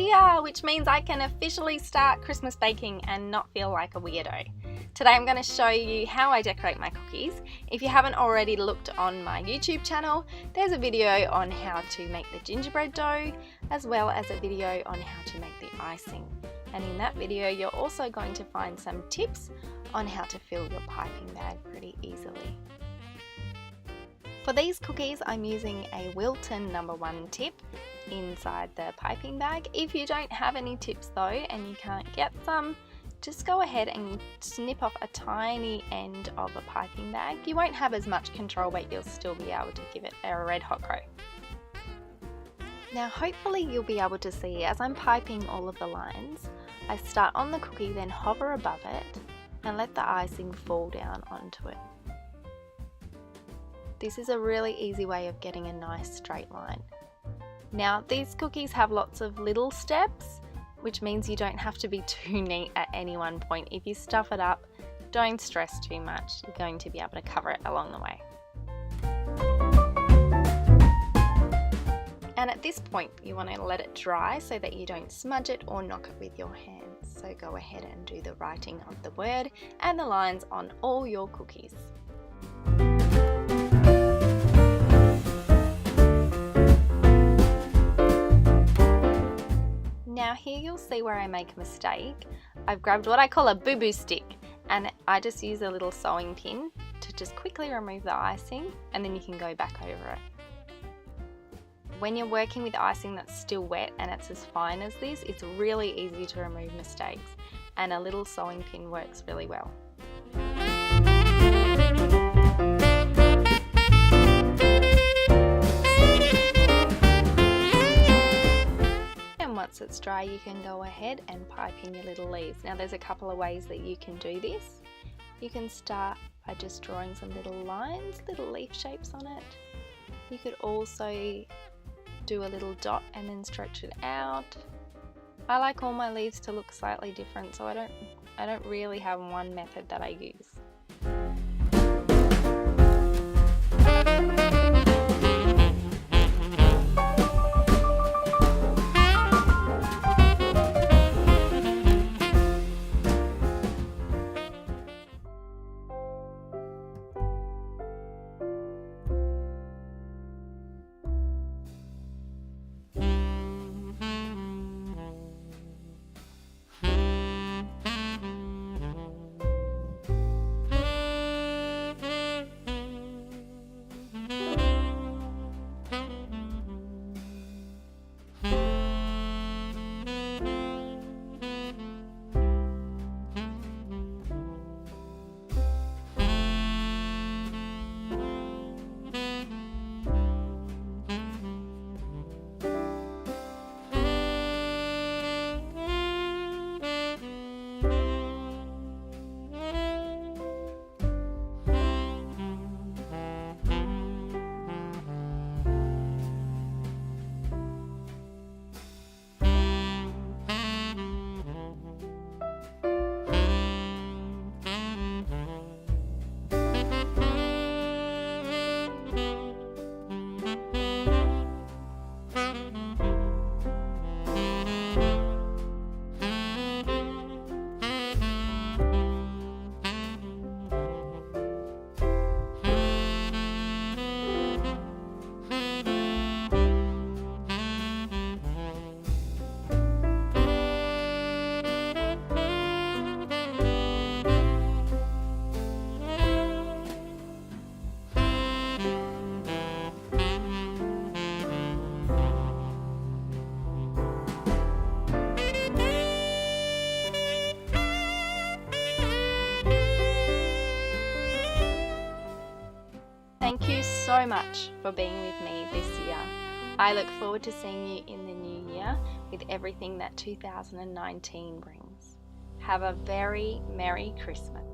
here, which means I can officially start Christmas baking and not feel like a weirdo. Today I'm going to show you how I decorate my cookies. If you haven't already looked on my YouTube channel, there's a video on how to make the gingerbread dough, as well as a video on how to make the icing. And in that video you're also going to find some tips on how to fill your piping bag pretty easily. For these cookies I'm using a Wilton No. 1 tip inside the piping bag. If you don't have any tips though and you can't get some, just go ahead and snip off a tiny end of a piping bag. You won't have as much control, but you'll still be able to give it a red hot go. Now hopefully you'll be able to see as I'm piping all of the lines, I start on the cookie, then hover above it and let the icing fall down onto it. This is a really easy way of getting a nice straight line. Now these cookies have lots of little steps, which means you don't have to be too neat at any one point. If you stuff it up, don't stress too much. You're going to be able to cover it along the way. And at this point, you want to let it dry so that you don't smudge it or knock it with your hands. So go ahead and do the writing of the word and the lines on all your cookies. Now here you'll see where I make a mistake. I've grabbed what I call a boo-boo stick and I just use a little sewing pin to just quickly remove the icing, and then you can go back over it. When you're working with icing that's still wet and it's as fine as this, it's really easy to remove mistakes, and a little sewing pin works really well. Once it's dry, you can go ahead and pipe in your little leaves. Now there's a couple of ways that you can do this. You can start by just drawing some little lines, little leaf shapes on it. You could also do a little dot and then stretch it out. I like all my leaves to look slightly different, so I don't really have one method that I use. Thank you so much for being with me this year. I look forward to seeing you in the new year with everything that 2019 brings. Have a very Merry Christmas.